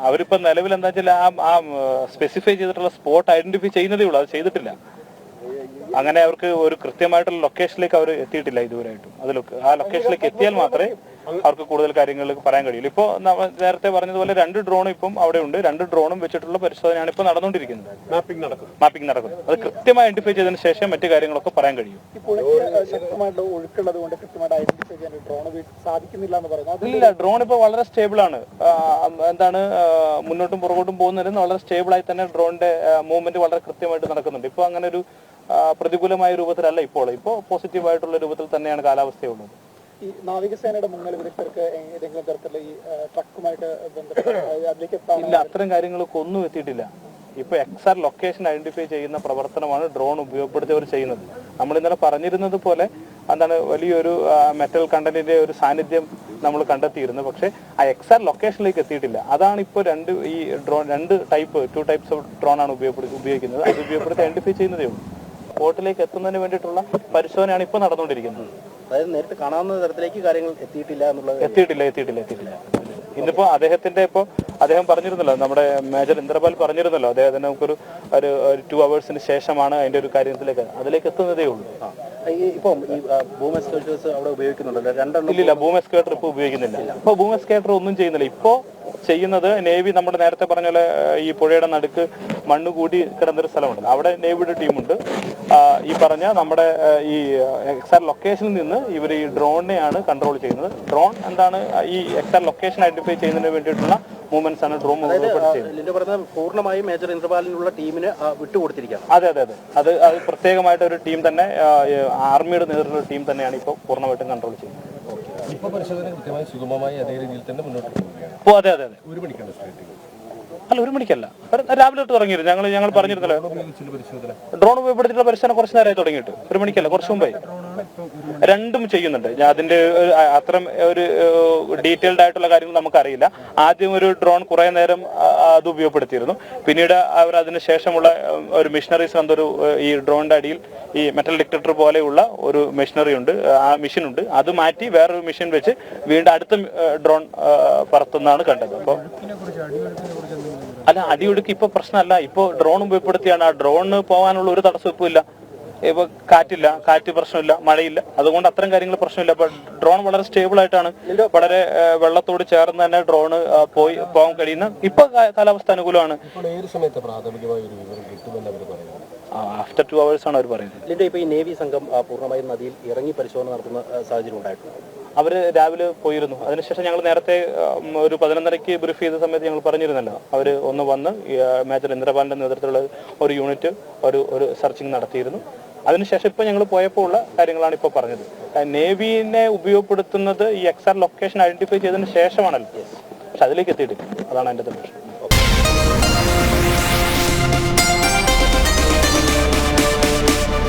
അവരിപ്പോൾ നിലവിൽ എന്താ വെച്ചാൽ ആ സ്പെസിഫൈ ചെയ്തിട്ടുള്ള സ്പോട്ട് ഐഡന്റിഫൈ ചെയ്യുന്നതേ ഉള്ളൂ, അത് ചെയ്തിട്ടില്ല. അങ്ങനെ അവർക്ക് ഒരു കൃത്യമായിട്ടുള്ള ലൊക്കേഷനിലേക്ക് അവർ എത്തിയിട്ടില്ല ഇതുവരെയായിട്ടും. ആ ലൊക്കേഷനിലേക്ക് എത്തിയാൽ മാത്രമേ അവർക്ക് കൂടുതൽ കാര്യങ്ങൾ പറയാൻ കഴിയുള്ളൂ. ഇപ്പോൾ നേരത്തെ പറഞ്ഞതുപോലെ 2 ഡ്രോൺ ഇപ്പം അവിടെ ഉണ്ട്. 2 ഡ്രോണും വെച്ചിട്ടുള്ള പരിശോധനയാണ് ഇപ്പോൾ നടന്നുകൊണ്ടിരിക്കുന്നത്. മാപ്പിംഗ് നടക്കും. അത് കൃത്യമായി ഐഡന്റിഫൈ ചെയ്തതിനു ശേഷം മറ്റു കാര്യങ്ങളൊക്കെ പറയാൻ കഴിയും. ഇല്ല, ഡ്രോൺ ഇപ്പോൾ വളരെ സ്റ്റേബിൾ ആണ്. എന്താണ് മുന്നോട്ടും പുറകോട്ടും പോകുന്നതിന് വളരെ സ്റ്റേബിൾ ആയി തന്നെ ഡ്രോണിന്റെ മൂവ്മെന്റ് വളരെ കൃത്യമായിട്ട് നടക്കുന്നുണ്ട്. ഇപ്പോൾ അങ്ങനെ ഒരു പ്രതികൂലമായ രൂപത്തിലല്ല ഇപ്പോൾ പോസിറ്റീവായിട്ടുള്ള രൂപത്തിൽ തന്നെയാണ് കാലാവസ്ഥയുള്ളത്. ഈ നാവികസേനയുടെ മുങ്ങൽ വിദഗ്ധർക്ക് ഏതെങ്കിലും തരത്തിലുള്ള ഈ ട്രക്കുമായിട്ട് ഇല്ല, അത്തരം കാര്യങ്ങളൊക്കെ ഒന്നും എത്തിയിട്ടില്ല. ഇപ്പൊ XR ലൊക്കേഷൻ ഐഡന്റിഫൈ ചെയ്യുന്ന പ്രവർത്തനമാണ് ഡ്രോൺ ഉപയോഗപ്പെടുത്തിയവർ ചെയ്യുന്നത്. നമ്മൾ ഇന്നലെ പറഞ്ഞിരുന്നത് പോലെ എന്താണ് വലിയൊരു മെറ്റൽ കണ്ടന്റിന്റെ ഒരു സാന്നിധ്യം നമ്മൾ കണ്ടെത്തിയിരുന്നു. പക്ഷെ ആ XR ലൊക്കേഷനിലേക്ക് എത്തിയിട്ടില്ല. അതാണ് ഇപ്പോൾ ടു ടൈപ്സ് ഓഫ് ഡ്രോൺ ആണ് ഉപയോഗിക്കുന്നത്. അത് ഉപയോഗപ്പെടുത്തി ഐഡന്റിഫൈ ചെയ്യുന്നതേ ഉള്ളൂ. സ്പോട്ടിലേക്ക് എത്തുന്നതിന് വേണ്ടിയിട്ടുള്ള പരിശോധനയാണ് ഇപ്പോൾ നടന്നുകൊണ്ടിരിക്കുന്നത്. അതായത് നേരത്തെ കാണാവുന്ന തരത്തിലേക്ക് കാര്യങ്ങൾ എത്തിയിട്ടില്ല എന്നുള്ളത്. എത്തിയിട്ടില്ല. ഇന്നിപ്പോ അദ്ദേഹം പറഞ്ഞിരുന്നല്ലോ, നമ്മുടെ മേജർ ഇന്ദ്രപാൽ പറഞ്ഞിരുന്നല്ലോ, അദ്ദേഹത്തിന് നമുക്കൊരു 2 hours ശേഷമാണ് അതിന്റെ ഒരു അതിലേക്ക് എത്തുന്നതേ ഉള്ളൂ. ഇപ്പം ഈ ബൂം എസ്കേറ്റേഴ്സ് അവിടെ ഉപയോഗിക്കുന്നുണ്ടല്ലോ? ഇല്ല, ബൂം എസ്കേറ്റർ ഇപ്പോൾ ഉപയോഗിക്കുന്നില്ല. ഇപ്പോൾ ബൂം എസ്കേറ്റർ ഒന്നും ചെയ്യുന്നില്ല. ഇപ്പോൾ ചെയ്യുന്നത് നേവി, നമ്മൾ നേരത്തെ പറഞ്ഞ പോലെ ഈ പുഴയുടെ നടുക്ക് മണ്ണ് കൂടി കിടന്നൊരു സ്ഥലമുണ്ട്, അവിടെ നേവിയുടെ ടീമുണ്ട്. ഈ പറഞ്ഞ നമ്മുടെ ഈ XR ലൊക്കേഷനിൽ നിന്ന് ഇവർ ഈ ഡ്രോണിനെയാണ് കൺട്രോൾ ചെയ്യുന്നത്. ഡ്രോൺ എന്താണ് ഈ XR ലൊക്കേഷൻ ഐഡന്റിഫൈ ചെയ്യുന്നതിന് വേണ്ടിയിട്ടുള്ള മൂവ്മെന്റ്സ് ആണ് ഡ്രോൺ പൂർണ്ണമായും മേജർ ഇന്ദ്രപാലിനുള്ള ടീമിന് വിട്ടുകൊടുത്തിരിക്കുകയാണ്. അതെ. അത് പ്രത്യേകമായിട്ട് ഒരു ടീം തന്നെ, ആർമിയുടെ നേതൃത്വത്തിലുള്ള ടീം തന്നെയാണ് ഇപ്പോൾ പൂർണ്ണമായിട്ടും കൺട്രോൾ ചെയ്യുന്നത്. ഇപ്പോൾ പരിശോധന കൃത്യമായി സുഗമമായി അതേ രീതിയിൽ തന്നെ മുന്നോട്ട് പോവുകയാണ്. അതെ. 1 മണിക്കാണ് സ്റ്റാർട്ടിങ്? അല്ല, 1 മണിക്കല്ല, രാവിലെ തൊട്ട് തുടങ്ങിയിരുന്നു. ഞങ്ങൾ പറഞ്ഞിരുന്നല്ലോ, ഡ്രോൺ ഉപയോഗപ്പെടുത്തിയിട്ടുള്ള പരിശോധന കുറച്ച് നേരമായി തുടങ്ങിയിട്ട്. 1 മണിക്കല്ല, കുറച്ച് മുമ്പായി. രണ്ടും ചെയ്യുന്നുണ്ട്. അതിന്റെ അത്ര ഒരു ഡീറ്റെയിൽഡ് ആയിട്ടുള്ള കാര്യങ്ങൾ നമുക്കറിയില്ല. ആദ്യം ഒരു ഡ്രോൺ കുറെ നേരം അത് ഉപയോഗപ്പെടുത്തിയിരുന്നു. പിന്നീട് അവർ അതിന് ശേഷമുള്ള ഒരു മെഷീനറീസ് എന്തൊരു ഈ ഡ്രോണിന്റെ അടിയിൽ ഈ മെറ്റൽ ഡിറ്റക്ടർ പോലെയുള്ള ഒരു മെഷീനറി ഉണ്ട്, ആ മെഷീൻ ഉണ്ട്. അത് മാറ്റി വേറൊരു മെഷീൻ വെച്ച് വീണ്ടും അടുത്ത ഡ്രോൺ പറത്തുന്നതാണ് കണ്ടത്. അപ്പോൾ അല്ല, അടിയൊഴുക്ക് ഇപ്പൊ പ്രശ്നമല്ല. ഇപ്പൊ ഡ്രോൺ ഉപയോഗപ്പെടുത്തിയാണ്. ആ ഡ്രോണിന് പോകാനുള്ള ഒരു തടസ്സം ഇപ്പൊ ഇല്ല. ഇപ്പൊ കാറ്റ് പ്രശ്നമില്ല, മഴയില്ല. അതുകൊണ്ട് അത്തരം കാര്യങ്ങൾ പ്രശ്നമില്ല. അപ്പൊ ഡ്രോൺ വളരെ സ്റ്റേബിൾ ആയിട്ടാണ്, വളരെ വെള്ളത്തോട് ചേർന്ന് തന്നെ ഡ്രോണ് പോകാൻ കഴിയുന്ന ഇപ്പൊ കാലാവസ്ഥ അനുകൂലമാണ്. ആഫ്റ്റർ 2 hours ആണ് അവർ പറയുന്നത്. ഇപ്പൊ ഈ നേവി സംഘം പൂർണ്ണമായും നദിയിൽ ഇറങ്ങി പരിശോധന നടത്തുന്ന സാഹചര്യം ഉണ്ടായിട്ടുണ്ട്. അവര് രാവിലെ പോയിരുന്നു. അതിനുശേഷം ഞങ്ങൾ നേരത്തെ ഒരു 11:30 ബ്രീഫ് ചെയ്ത സമയത്ത് ഞങ്ങൾ പറഞ്ഞിരുന്നല്ലോ, അവര് ഒന്ന് വന്ന് മേജർ ഇന്ദ്രപാലിന്റെ നേതൃത്വത്തിലുള്ള ഒരു യൂണിറ്റ് ഒരു സെർച്ചിങ് നടത്തിയിരുന്നു. അതിനുശേഷം ഇപ്പൊ ഞങ്ങൾ പോയപ്പോൾ ഉള്ള കാര്യങ്ങളാണ് ഇപ്പോൾ പറഞ്ഞത്. നേവിനെ ഉപയോഗപ്പെടുത്തുന്നത് ഈ XR ലൊക്കേഷൻ ഐഡന്റിഫൈ ചെയ്തതിന് ശേഷമാണല്ലോ, പക്ഷെ അതിലേക്ക് എത്തിയിട്ടില്ല. അതാണ് അതിന്റെ പ്രശ്നം.